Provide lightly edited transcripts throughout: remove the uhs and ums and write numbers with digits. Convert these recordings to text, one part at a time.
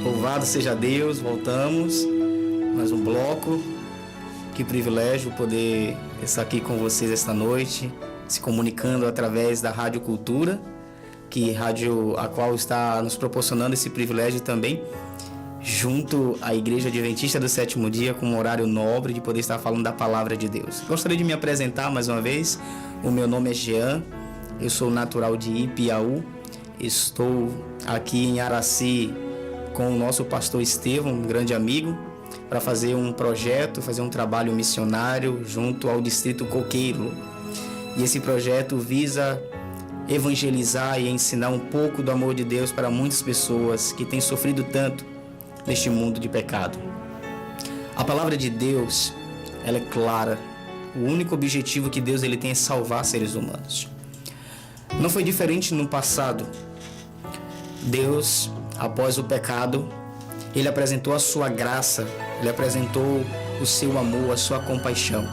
Louvado seja Deus, voltamos, mais um bloco. Que privilégio poder estar aqui com vocês esta noite, se comunicando através da Rádio Cultura, que rádio a qual está nos proporcionando esse privilégio também, junto à Igreja Adventista do Sétimo Dia, com um horário nobre de poder estar falando da Palavra de Deus. Gostaria de me apresentar mais uma vez. O meu nome é Jean, eu sou natural de Ipiaú, estou aqui em Araci com o nosso pastor Estevão, um grande amigo, para fazer um projeto, fazer um trabalho missionário junto ao Distrito Coqueiro. E esse projeto visa evangelizar e ensinar um pouco do amor de Deus para muitas pessoas que têm sofrido tanto neste mundo de pecado. A palavra de Deus, ela é clara. O único objetivo que Deus tem é salvar seres humanos. Não foi diferente no passado. Deus, após o pecado, Ele apresentou a sua graça, Ele apresentou o seu amor, a sua compaixão.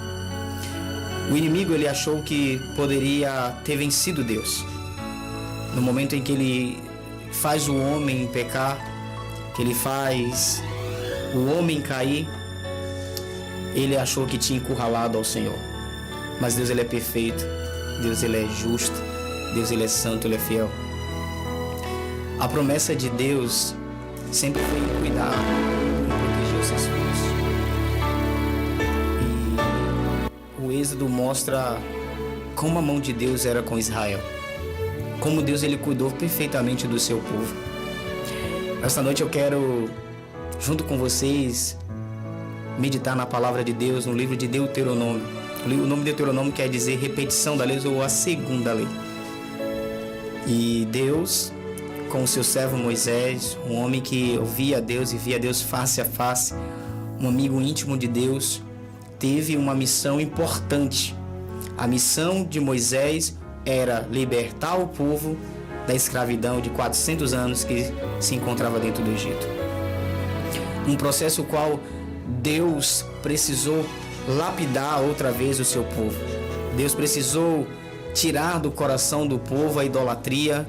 O inimigo, ele achou que poderia ter vencido Deus. No momento em que ele faz o homem pecar, que ele faz o homem cair, ele achou que tinha encurralado ao Senhor. Mas Deus, ele é perfeito, Deus, ele é justo, Deus, ele é santo, ele é fiel. A promessa de Deus sempre foi em cuidar e proteger os seus filhos. E o Êxodo mostra como a mão de Deus era com Israel. Como Deus, ele cuidou perfeitamente do seu povo. Esta noite eu quero, junto com vocês, meditar na palavra de Deus, no livro de Deuteronômio. O nome Deuteronômio quer dizer repetição da lei ou a segunda lei. E Deus, com o seu servo Moisés, um homem que ouvia Deus e via Deus face a face, um amigo íntimo de Deus, teve uma missão importante. A missão de Moisés era libertar o povo da escravidão de 400 anos que se encontrava dentro do Egito. Um processo qual Deus precisou lapidar outra vez o seu povo. Deus precisou tirar do coração do povo a idolatria.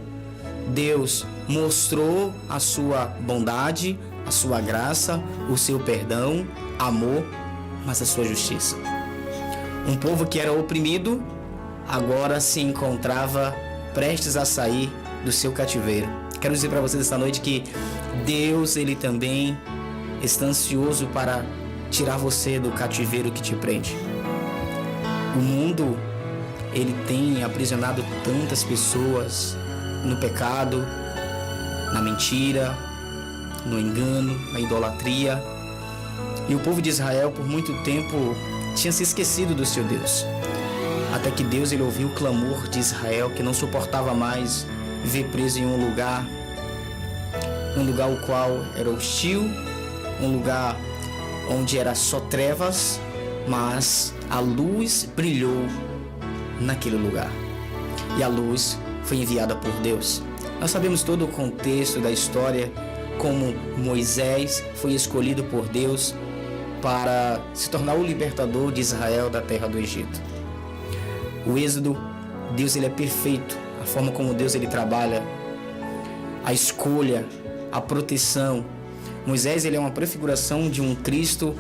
Deus mostrou a sua bondade, a sua graça, o seu perdão, amor, mas a sua justiça. Um povo que era oprimido, agora se encontrava prestes a sair do seu cativeiro. Quero dizer para vocês esta noite que Deus, ele também está ansioso para tirar você do cativeiro que te prende. O mundo, ele tem aprisionado tantas pessoas no pecado, na mentira, no engano, na idolatria. E o povo de Israel, por muito tempo, tinha se esquecido do seu Deus. Até que Deus, ele ouviu o clamor de Israel, que não suportava mais viver preso em um lugar o qual era hostil, um lugar onde era só trevas, mas a luz brilhou naquele lugar. E a luz foi enviada por Deus. Nós sabemos todo o contexto da história, como Moisés foi escolhido por Deus para se tornar o libertador de Israel da terra do Egito. O Êxodo, Deus, ele é perfeito. A forma como Deus, ele trabalha, a escolha, a proteção. Moisés, ele é uma prefiguração de um Cristo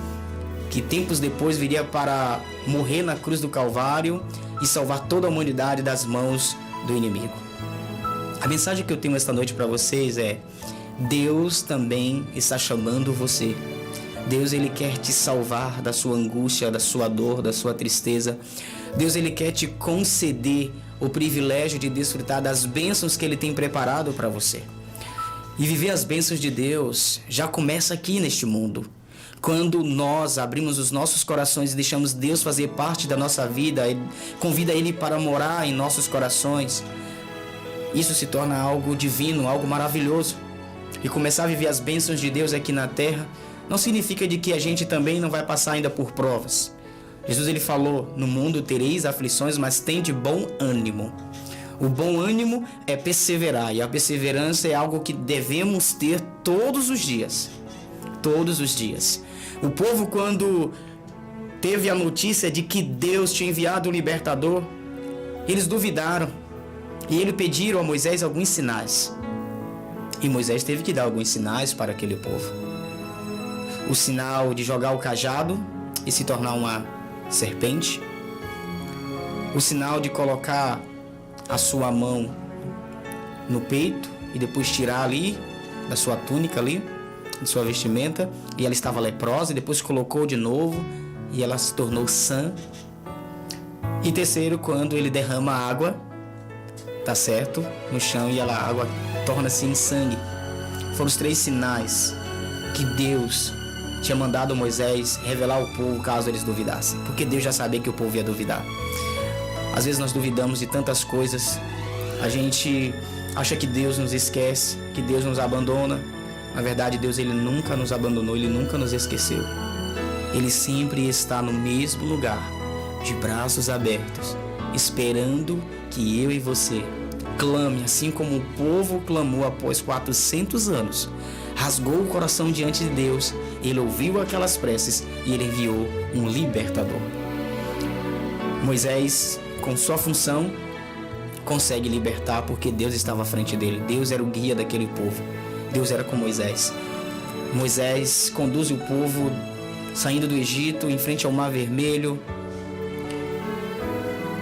que tempos depois viria para morrer na cruz do Calvário e salvar toda a humanidade das mãos do inimigo. A mensagem que eu tenho esta noite para vocês é: Deus também está chamando você. Deus, ele quer te salvar da sua angústia, da sua dor, da sua tristeza. Deus, ele quer te conceder o privilégio de desfrutar das bênçãos que ele tem preparado para você. E viver as bênçãos de Deus já começa aqui neste mundo. Quando nós abrimos os nossos corações e deixamos Deus fazer parte da nossa vida, convida Ele para morar em nossos corações, isso se torna algo divino, algo maravilhoso. E começar a viver as bênçãos de Deus aqui na terra não significa de que a gente também não vai passar ainda por provas. Jesus, ele falou: no mundo tereis aflições, mas tende bom ânimo. O bom ânimo é perseverar, e a perseverança é algo que devemos ter todos os dias. Todos os dias. O povo, quando teve a notícia de que Deus tinha enviado o libertador, eles duvidaram e eles pediram a Moisés alguns sinais. E Moisés teve que dar alguns sinais para aquele povo. O sinal de jogar o cajado e se tornar uma serpente. O sinal de colocar a sua mão no peito e depois tirar ali da sua túnica ali, de sua vestimenta, e ela estava leprosa, e depois colocou de novo e ela se tornou sã. E terceiro, quando ele derrama água, tá certo, no chão, e a água torna-se em sangue. Foram os 3 sinais que Deus tinha mandado Moisés revelar ao povo caso eles duvidassem, porque Deus já sabia que o povo ia duvidar. Às vezes nós duvidamos de tantas coisas, a gente acha que Deus nos esquece, que Deus nos abandona. Na verdade, Deus ele nunca nos abandonou, ele nunca nos esqueceu. Ele sempre está no mesmo lugar, de braços abertos, esperando que eu e você clame, assim como o povo clamou após 400 anos. Rasgou o coração diante de Deus, ele ouviu aquelas preces e ele enviou um libertador. Moisés, com sua função, consegue libertar porque Deus estava à frente dele. Deus era o guia daquele povo. Deus era com Moisés. Moisés conduz o povo saindo do Egito em frente ao Mar Vermelho.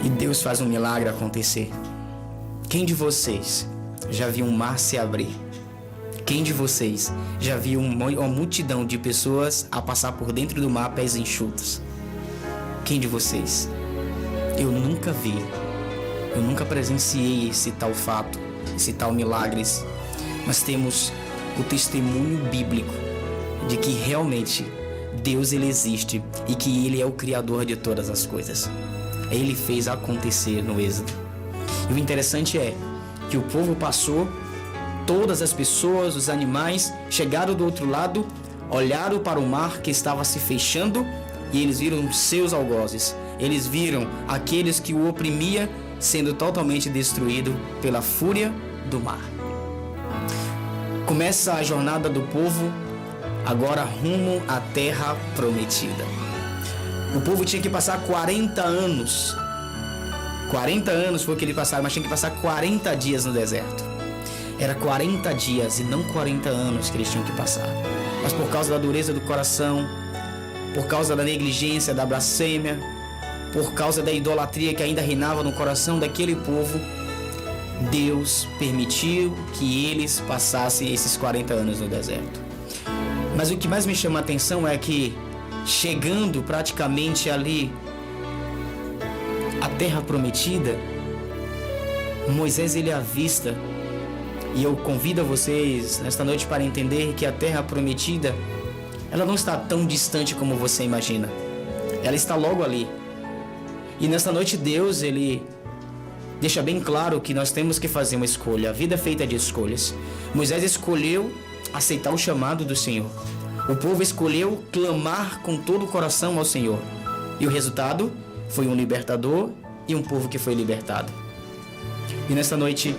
E Deus faz um milagre acontecer. Quem de vocês já viu um mar se abrir? Quem de vocês já viu uma multidão de pessoas a passar por dentro do mar a pés enxutos? Quem de vocês? Eu nunca vi. Eu nunca presenciei esse tal fato, esse tal milagres. Mas temos o testemunho bíblico de que realmente Deus ele existe e que ele é o criador de todas as coisas. Ele fez acontecer no Êxodo. E o interessante é que o povo passou, todas as pessoas, os animais, chegaram do outro lado, olharam para o mar que estava se fechando e eles viram seus algozes. Eles viram aqueles que o oprimia sendo totalmente destruído pela fúria do mar. Começa a jornada do povo agora rumo à terra prometida. O povo tinha que passar 40 anos. 40 anos foi o que eles passaram, mas tinha que passar 40 dias no deserto. Era 40 dias e não 40 anos que eles tinham que passar. Mas por causa da dureza do coração, por causa da negligência, da blasfêmia, por causa da idolatria que ainda reinava no coração daquele povo, Deus permitiu que eles passassem esses 40 anos no deserto. Mas o que mais me chama a atenção é que, chegando praticamente ali, a terra prometida, Moisés ele avista, e eu convido vocês nesta noite para entender que a terra prometida, ela não está tão distante como você imagina. Ela está logo ali. E nesta noite Deus, ele deixa bem claro que nós temos que fazer uma escolha. A vida é feita de escolhas. Moisés escolheu aceitar o chamado do Senhor. O povo escolheu clamar com todo o coração ao Senhor. E o resultado foi um libertador e um povo que foi libertado. E nesta noite,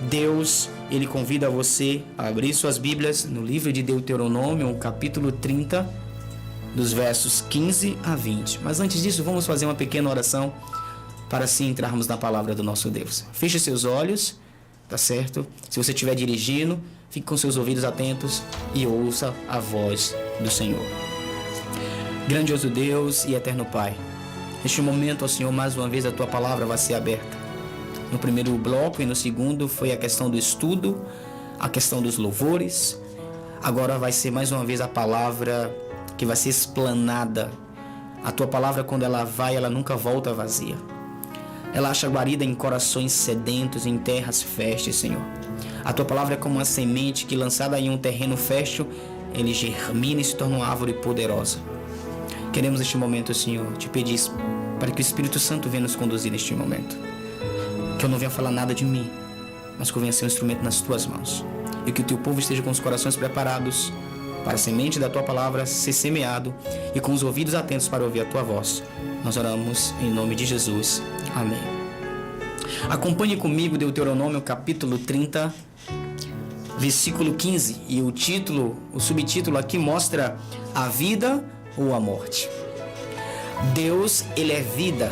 Deus, ele convida você a abrir suas Bíblias no livro de Deuteronômio, capítulo 30, dos versos 15 a 20. Mas antes disso, vamos fazer uma pequena oração para assim entrarmos na palavra do nosso Deus. Feche seus olhos, tá certo? Se você estiver dirigindo, fique com seus ouvidos atentos e ouça a voz do Senhor. Grandioso Deus e eterno Pai, neste momento, ó Senhor, mais uma vez a Tua palavra vai ser aberta. No primeiro bloco e no segundo foi a questão do estudo, a questão dos louvores. Agora vai ser mais uma vez a palavra que vai ser explanada. A Tua palavra, quando ela vai, ela nunca volta vazia. Ela acha guarida em corações sedentos, em terras férteis, Senhor. A Tua palavra é como uma semente que, lançada em um terreno fértil, ele germina e se torna uma árvore poderosa. Queremos neste momento, Senhor, te pedir para que o Espírito Santo venha nos conduzir neste momento. Que eu não venha falar nada de mim, mas que eu venha ser um instrumento nas Tuas mãos. E que o Teu povo esteja com os corações preparados para a semente da Tua palavra ser semeado e com os ouvidos atentos para ouvir a Tua voz. Nós oramos em nome de Jesus. Amém. Acompanhe comigo Deuteronômio capítulo 30, versículo 15. E o subtítulo aqui mostra a vida ou a morte. Deus, ele é vida.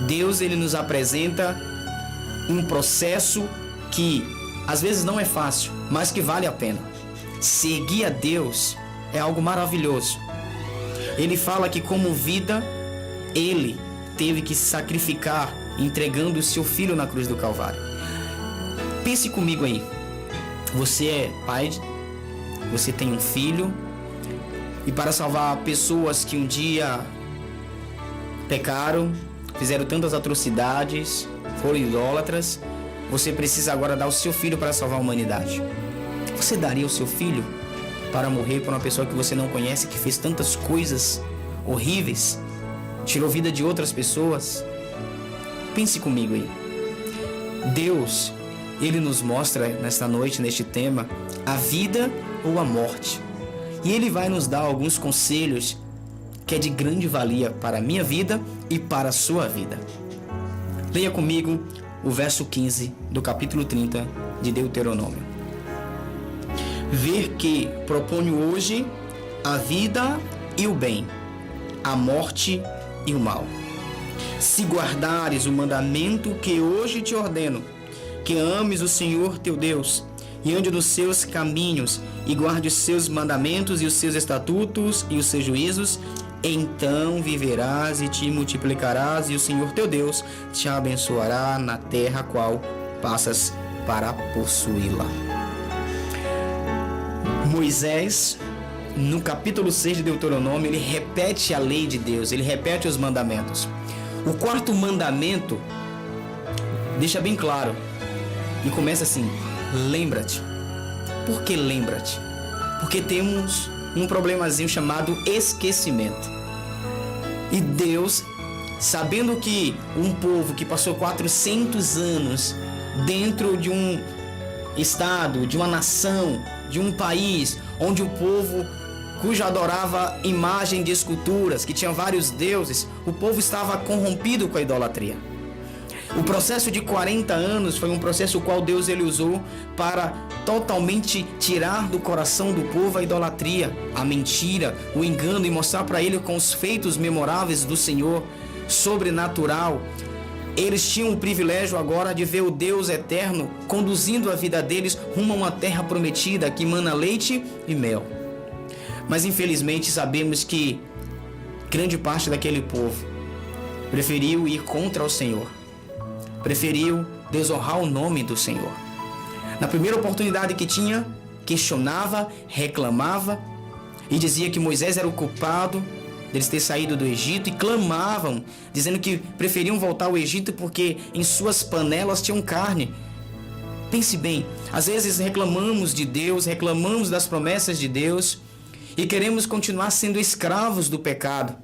Deus, ele nos apresenta um processo que às vezes não é fácil, mas que vale a pena. Seguir a Deus é algo maravilhoso. Ele fala que como vida, ele teve que se sacrificar entregando o seu filho na cruz do Calvário. Pense comigo aí. Você é pai, você tem um filho, e para salvar pessoas que um dia pecaram, fizeram tantas atrocidades, foram idólatras, você precisa agora dar o seu filho para salvar a humanidade. Você daria o seu filho para morrer por uma pessoa que você não conhece, que fez tantas coisas horríveis, tirou vida de outras pessoas? Pense comigo aí. Deus, Ele nos mostra nesta noite, neste tema, a vida ou a morte. E Ele vai nos dar alguns conselhos que é de grande valia para a minha vida e para a sua vida. Leia comigo o verso 15 do capítulo 30 de Deuteronômio. Ver que proponho hoje a vida e o bem, a morte e o mal. Se guardares o mandamento que hoje te ordeno, que ames o Senhor teu Deus, e ande nos seus caminhos, e guarde os seus mandamentos e os seus estatutos e os seus juízos, então viverás e te multiplicarás, e o Senhor teu Deus te abençoará na terra a qual passas para possuí-la. Moisés, no capítulo 6 de Deuteronômio, ele repete a lei de Deus, ele repete os mandamentos. O quarto mandamento deixa bem claro e começa assim: lembra-te. Por que lembra-te? Porque temos um problemazinho chamado esquecimento. E Deus, sabendo que um povo que passou 400 anos dentro de um estado, de uma nação, de um país, onde o povo cujo adorava imagem de esculturas, que tinha vários deuses, o povo estava corrompido com a idolatria. O processo de 40 anos foi um processo o qual Deus ele usou para totalmente tirar do coração do povo a idolatria, a mentira, o engano, e mostrar para ele com os feitos memoráveis do Senhor, sobrenatural. Eles tinham o privilégio agora de ver o Deus eterno conduzindo a vida deles rumo a uma terra prometida que mana leite e mel. Mas infelizmente sabemos que grande parte daquele povo preferiu ir contra o Senhor, preferiu desonrar o nome do Senhor. Na primeira oportunidade que tinha, questionava, reclamava e dizia que Moisés era o culpado deles ter saído do Egito, e clamavam, dizendo que preferiam voltar ao Egito porque em suas panelas tinham carne. Pense bem, às vezes reclamamos de Deus, reclamamos das promessas de Deus e queremos continuar sendo escravos do pecado.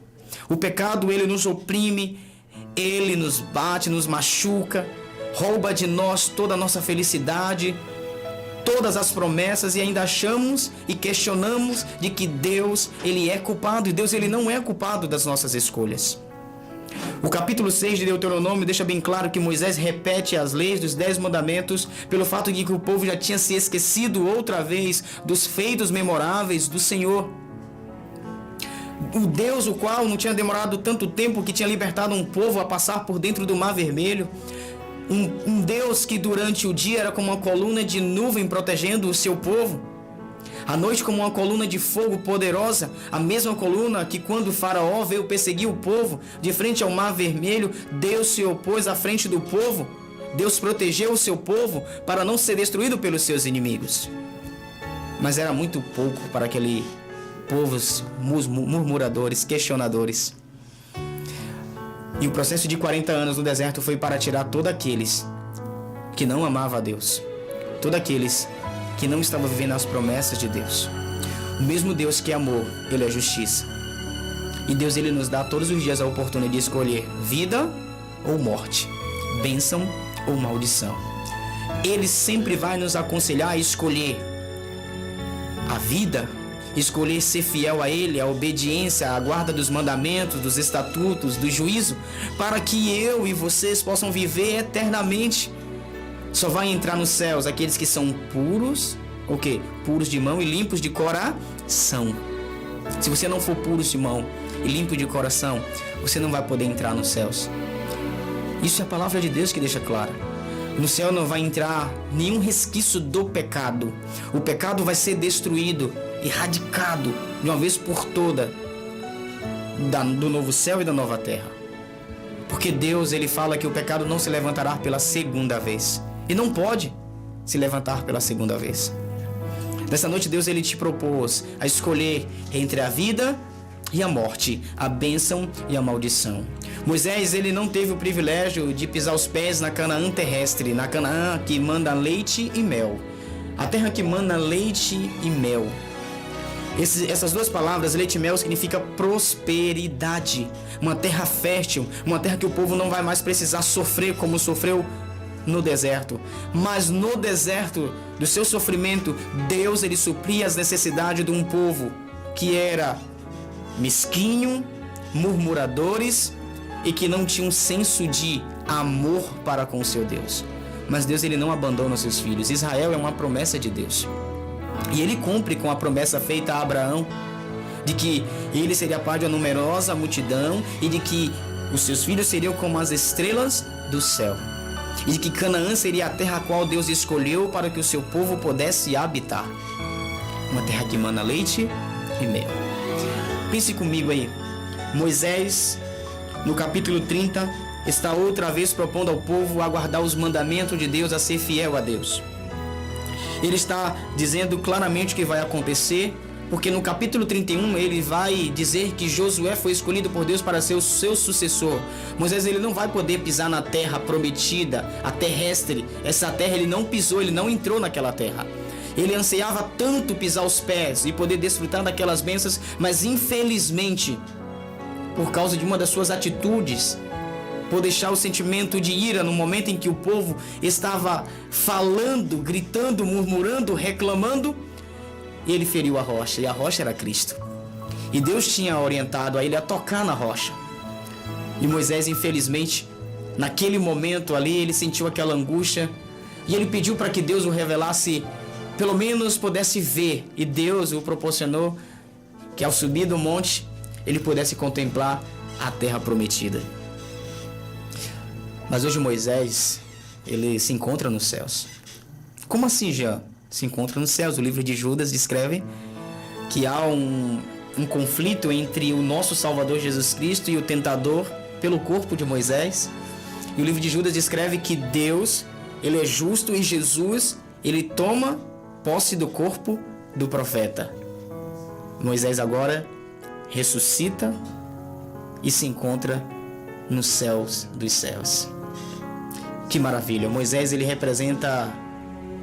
O pecado, ele nos oprime, ele nos bate, nos machuca, rouba de nós toda a nossa felicidade, todas as promessas, e ainda achamos e questionamos de que Deus, ele é culpado, e Deus, ele não é culpado das nossas escolhas. O capítulo 6 de Deuteronômio deixa bem claro que Moisés repete as leis dos 10 mandamentos pelo fato de que o povo já tinha se esquecido outra vez dos feitos memoráveis do Senhor. O Deus o qual não tinha demorado tanto tempo, que tinha libertado um povo a passar por dentro do Mar Vermelho. Um Deus que durante o dia era como uma coluna de nuvem protegendo o seu povo. À noite como uma coluna de fogo poderosa. A mesma coluna que quando o faraó veio perseguir o povo de frente ao Mar Vermelho, Deus se opôs à frente do povo. Deus protegeu o seu povo para não ser destruído pelos seus inimigos. Mas era muito pouco para aquele povos murmuradores, questionadores. E o processo de 40 anos no deserto foi para tirar todos aqueles que não amavam a Deus, todos aqueles que não estavam vivendo as promessas de Deus. O mesmo Deus que é amor, ele é justiça. E Deus, ele nos dá todos os dias a oportunidade de escolher vida ou morte, bênção ou maldição. Ele sempre vai nos aconselhar a escolher a vida, escolher ser fiel a Ele, a obediência, a guarda dos mandamentos, dos estatutos, do juízo, para que eu e vocês possam viver eternamente. Só vai entrar nos céus aqueles que são puros, o quê? Puros de mão e limpos de coração. Se você não for puro de mão e limpo de coração, você não vai poder entrar nos céus. Isso é a palavra de Deus que deixa clara. No céu não vai entrar nenhum resquício do pecado. O pecado vai ser destruído, erradicado de uma vez por toda do novo céu e da nova terra. Porque Deus, ele fala que o pecado não se levantará pela segunda vez. E não pode se levantar pela segunda vez. Nessa noite Deus, ele te propôs a escolher entre a vida e a morte, a bênção e a maldição. Moisés, ele não teve o privilégio de pisar os pés na Canaã terrestre, na Canaã que manda leite e mel. A terra que manda leite e mel. Essas duas palavras, leite e mel, significa prosperidade. Uma terra fértil, uma terra que o povo não vai mais precisar sofrer como sofreu no deserto. Mas no deserto do seu sofrimento, Deus, ele supria as necessidades de um povo que era mesquinho, murmuradores e que não tinha um senso de amor para com o seu Deus. Mas Deus, ele não abandona os seus filhos. Israel é uma promessa de Deus. E ele cumpre com a promessa feita a Abraão, de que ele seria pai de uma numerosa multidão e de que os seus filhos seriam como as estrelas do céu. E de que Canaã seria a terra a qual Deus escolheu para que o seu povo pudesse habitar. Uma terra que mana leite e mel. Pense comigo aí. Moisés, no capítulo 30, está outra vez propondo ao povo a guardar os mandamentos de Deus, a ser fiel a Deus. Ele está dizendo claramente o que vai acontecer, porque no capítulo 31 ele vai dizer que Josué foi escolhido por Deus para ser o seu sucessor. Moisés, ele não vai poder pisar na terra prometida, a terrestre. Essa terra ele não pisou, ele não entrou naquela terra. Ele ansiava tanto pisar os pés e poder desfrutar daquelas bênçãos, mas infelizmente, por causa de uma das suas atitudes, por deixar o sentimento de ira no momento em que o povo estava falando, gritando, murmurando, reclamando, ele feriu a rocha, e a rocha era Cristo. E Deus tinha orientado a ele a tocar na rocha. E Moisés, infelizmente, naquele momento ali, ele sentiu aquela angústia, e ele pediu para que Deus o revelasse, pelo menos pudesse ver, e Deus o proporcionou, que ao subir do monte, ele pudesse contemplar a terra prometida. Mas hoje Moisés, ele se encontra nos céus. Como assim, Jean? Se encontra nos céus. O livro de Judas descreve que há um conflito entre o nosso Salvador Jesus Cristo e o tentador pelo corpo de Moisés. E o livro de Judas descreve que Deus, ele é justo e Jesus, ele toma posse do corpo do profeta. Moisés agora ressuscita e se encontra nos céus dos céus. Que maravilha! Moisés, ele representa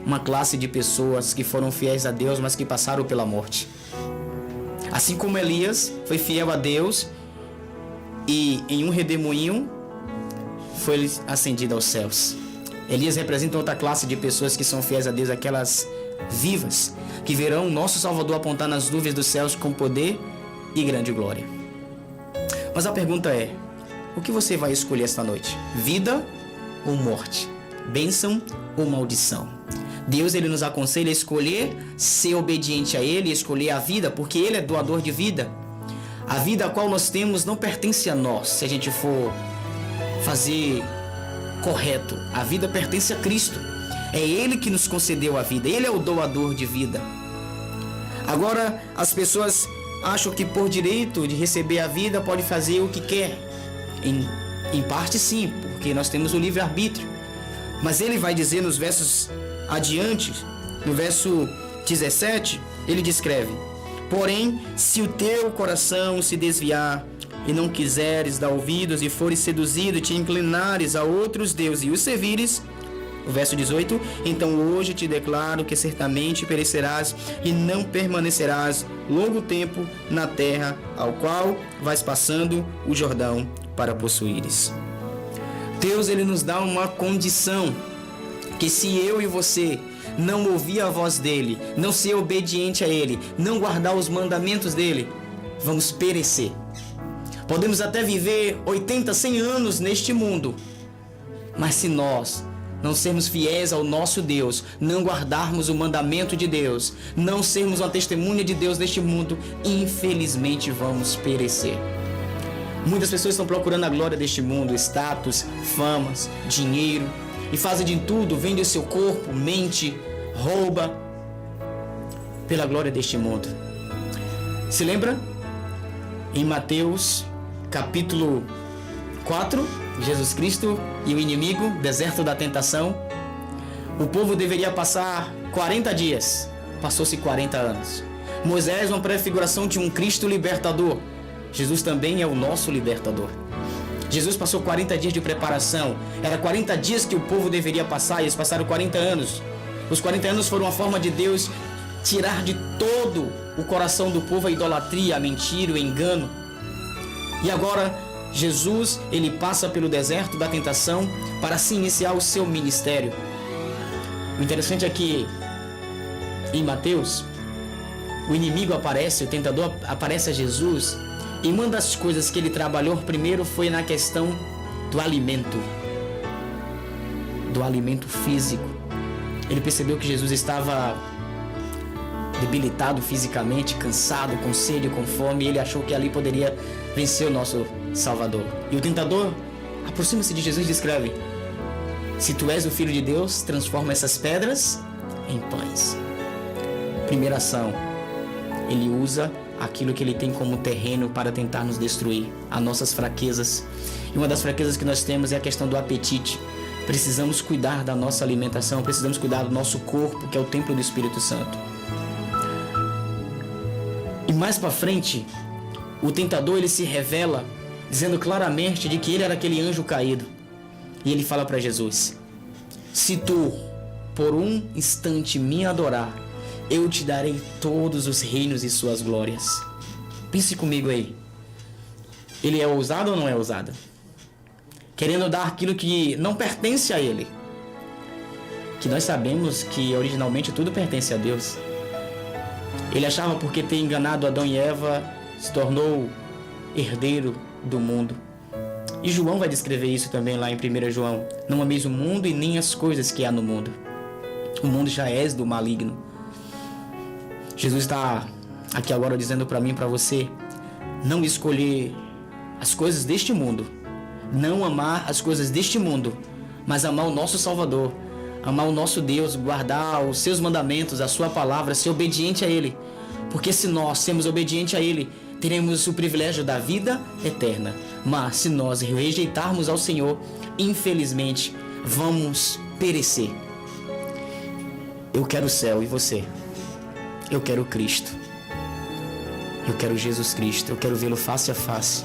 uma classe de pessoas que foram fiéis a Deus, mas que passaram pela morte. Assim como Elias foi fiel a Deus e em um redemoinho foi ascendido aos céus. Elias representa outra classe de pessoas que são fiéis a Deus, aquelas vivas, que verão o nosso Salvador apontar nas nuvens dos céus com poder e grande glória. Mas a pergunta é, o que você vai escolher esta noite? Vida ou morte? Bênção ou maldição? Deus, ele nos aconselha a escolher ser obediente a ele, escolher a vida, porque ele é doador de vida. A vida a qual nós temos não pertence a nós, se a gente for fazer correto. A vida pertence a Cristo. É ele que nos concedeu a vida, ele é o doador de vida. Agora, as pessoas acham que por direito de receber a vida pode fazer o que quer. Em parte sim, porque nós temos o livre-arbítrio. Mas ele vai dizer nos versos adiante, no verso 17, ele descreve: porém, se o teu coração se desviar e não quiseres dar ouvidos e fores seduzido e te inclinares a outros deuses e os servires, o verso 18, então hoje te declaro que certamente perecerás e não permanecerás longo tempo na terra ao qual vais passando o Jordão para possuíres. Deus, ele nos dá uma condição, que se eu e você não ouvir a voz dele, não ser obediente a ele, não guardar os mandamentos dele, vamos perecer. Podemos até viver 80, 100 anos neste mundo, mas se nós não sermos fiéis ao nosso Deus, não guardarmos o mandamento de Deus, não sermos uma testemunha de Deus neste mundo, infelizmente vamos perecer. Muitas pessoas estão procurando a glória deste mundo, status, famas, dinheiro, e fazem de tudo, vende o seu corpo, mente, rouba, pela glória deste mundo. Se lembra? Em Mateus capítulo 4, Jesus Cristo e o inimigo, deserto da tentação. O povo deveria passar 40 dias, passou-se 40 anos. Moisés, uma prefiguração de um Cristo libertador. Jesus também é o nosso libertador. Jesus passou 40 dias de preparação. Era 40 dias que o povo deveria passar, e eles passaram 40 anos. Os 40 anos foram uma forma de Deus tirar de todo o coração do povo a idolatria, a mentira, o engano. E agora Jesus, ele passa pelo deserto da tentação para se iniciar o seu ministério. O interessante é que em Mateus, o inimigo aparece, o tentador aparece a Jesus, e uma das coisas que ele trabalhou primeiro foi na questão do alimento físico. Ele percebeu que Jesus estava debilitado fisicamente, cansado, com sede, com fome, e ele achou que ali poderia vencer o nosso Salvador. E o tentador aproxima-se de Jesus e descreve: se tu és o Filho de Deus, transforma essas pedras em pães. Primeira ação, ele usa aquilo que ele tem como terreno para tentar nos destruir, as nossas fraquezas. E uma das fraquezas que nós temos é a questão do apetite. Precisamos cuidar da nossa alimentação, precisamos cuidar do nosso corpo, que é o templo do Espírito Santo. E mais para frente, o tentador, ele se revela dizendo claramente de que ele era aquele anjo caído. E ele fala para Jesus: se tu por um instante me adorar, eu te darei todos os reinos e suas glórias. Pense comigo aí. Ele é ousado ou não é ousado? Querendo dar aquilo que não pertence a ele. Que nós sabemos que originalmente tudo pertence a Deus. Ele achava, porque ter enganado Adão e Eva, se tornou herdeiro do mundo. E João vai descrever isso também lá em 1 João. Não ameis o mundo e nem as coisas que há no mundo. O mundo já é do maligno. Jesus está aqui agora dizendo para mim e para você: não escolher as coisas deste mundo, não amar as coisas deste mundo, mas amar o nosso Salvador, amar o nosso Deus, guardar os seus mandamentos, a sua palavra, ser obediente a Ele. Porque se nós sermos obedientes a Ele, teremos o privilégio da vida eterna. Mas se nós rejeitarmos ao Senhor, infelizmente, vamos perecer. Eu quero o céu, e você? Eu quero Cristo. Eu quero Jesus Cristo. Eu quero vê-lo face a face.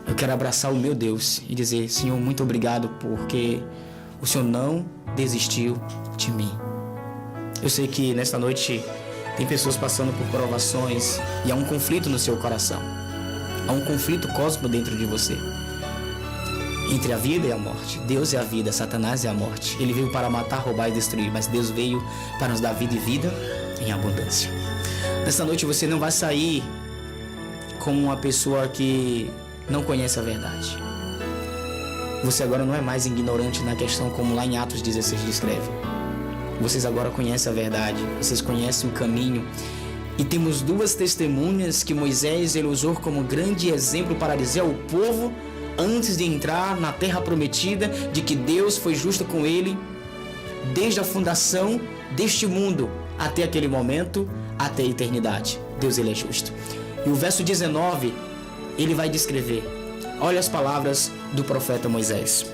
Eu quero abraçar o meu Deus e dizer: Senhor, muito obrigado, porque o Senhor não desistiu de mim. Eu sei que nesta noite tem pessoas passando por provações e há um conflito no seu coração. Há um conflito cósmico dentro de você, entre a vida e a morte. Deus é a vida, Satanás é a morte. Ele veio para matar, roubar e destruir, mas Deus veio para nos dar vida e vida em abundância. Nesta noite você não vai sair como uma pessoa que não conhece a verdade. Você agora não é mais ignorante na questão, como lá em Atos 16 descreve. Vocês agora conhecem a verdade, vocês conhecem o caminho. E temos duas testemunhas que Moisés ele usou como grande exemplo para dizer ao povo, antes de entrar na terra prometida, de que Deus foi justo com ele desde a fundação deste mundo até aquele momento, até a eternidade. Deus ele é justo. E o verso 19, ele vai descrever. Olha as palavras do profeta Moisés: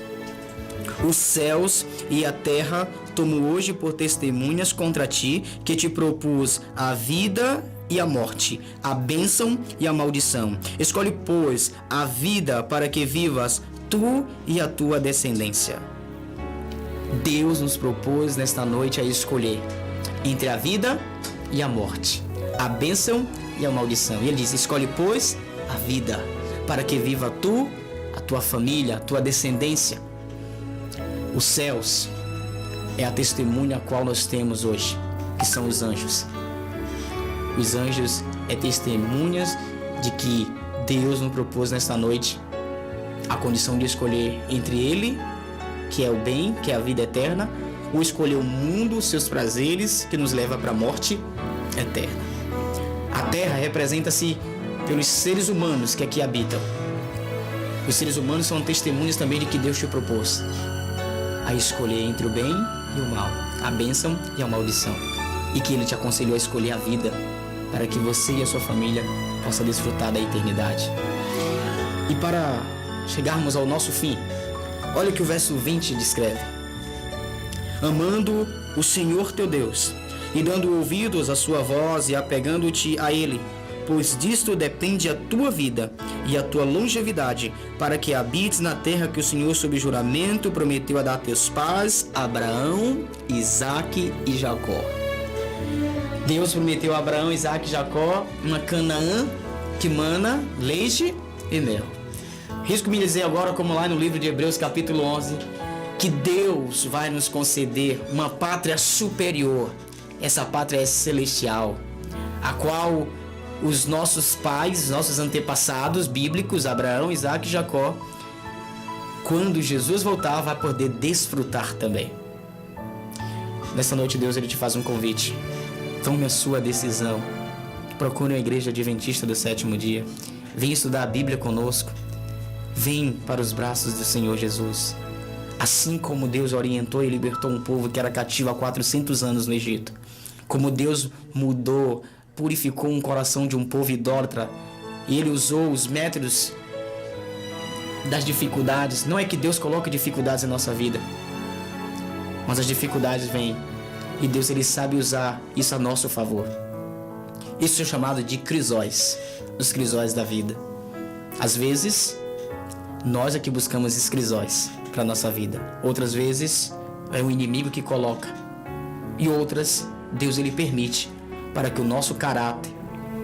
os céus e a terra tomo hoje por testemunhas contra ti, que te propus a vida e a morte, a bênção e a maldição. Escolhe, pois, a vida para que vivas tu e a tua descendência. Deus nos propôs nesta noite a escolher entre a vida e a morte, a bênção e a maldição. E ele diz: escolhe, pois, a vida, para que viva tu, a tua família, a tua descendência. Os céus é a testemunha a qual nós temos hoje, que são os anjos. Os anjos é testemunhas de que Deus nos propôs nesta noite a condição de escolher entre Ele, que é o bem, que é a vida eterna, ou escolher o mundo, os seus prazeres, que nos leva para a morte eterna. A terra representa-se pelos seres humanos que aqui habitam. Os seres humanos são testemunhas também de que Deus te propôs. a escolher entre o bem e o mal, a bênção e a maldição, e que Ele te aconselhou a escolher a vida, para que você e a sua família possam desfrutar da eternidade. E para chegarmos ao nosso fim, olha o que o verso 20 descreve: amando o Senhor teu Deus, e dando ouvidos à sua voz e apegando-te a Ele, pois disto depende a tua vida e a tua longevidade, para que habites na terra que o Senhor, sob juramento, prometeu a dar a teus pais, Abraão, Isaque e Jacó. Deus prometeu a Abraão, Isaque e Jacó uma Canaã que mana leite e mel. Risco me dizer agora, como lá no livro de Hebreus capítulo 11, que Deus vai nos conceder uma pátria superior. Essa pátria é celestial, a qual os nossos pais, os nossos antepassados bíblicos, Abraão, Isaque e Jacó, quando Jesus voltar, vai poder desfrutar também. Nessa noite, Deus ele te faz um convite. Tome a sua decisão. Procure a Igreja Adventista do Sétimo Dia. Venha estudar a Bíblia conosco. Vem para os braços do Senhor Jesus. Assim como Deus orientou e libertou um povo que era cativo há 400 anos no Egito. Como Deus mudou, purificou um coração de um povo idólatra. E Ele usou os métodos das dificuldades. Não é que Deus coloque dificuldades em nossa vida, mas as dificuldades vêm. E Deus ele sabe usar isso a nosso favor. Isso é chamado de crisóis, os crisóis da vida. Às vezes, nós é que buscamos esses crisóis para a nossa vida. Outras vezes, é o inimigo que coloca. E outras, Deus ele permite para que o nosso caráter,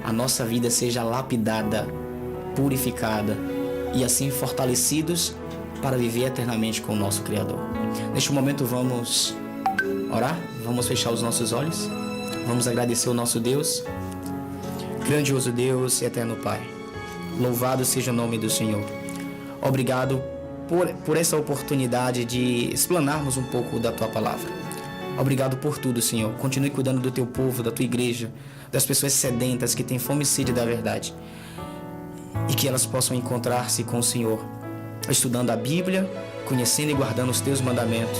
a nossa vida seja lapidada, purificada e assim fortalecidos para viver eternamente com o nosso Criador. Neste momento vamos orar, vamos fechar os nossos olhos, vamos agradecer o nosso Deus. Grandioso Deus e eterno Pai, louvado seja o nome do Senhor. Obrigado por essa oportunidade de explanarmos um pouco da Tua Palavra. Obrigado por tudo, Senhor. Continue cuidando do Teu povo, da Tua igreja, das pessoas sedentas que têm fome e sede da verdade, e que elas possam encontrar-se com o Senhor, estudando a Bíblia, conhecendo e guardando os Teus mandamentos,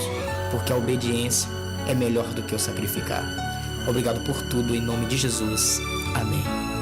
porque a obediência é melhor do que o sacrificar. Obrigado por tudo, em nome de Jesus. Amém.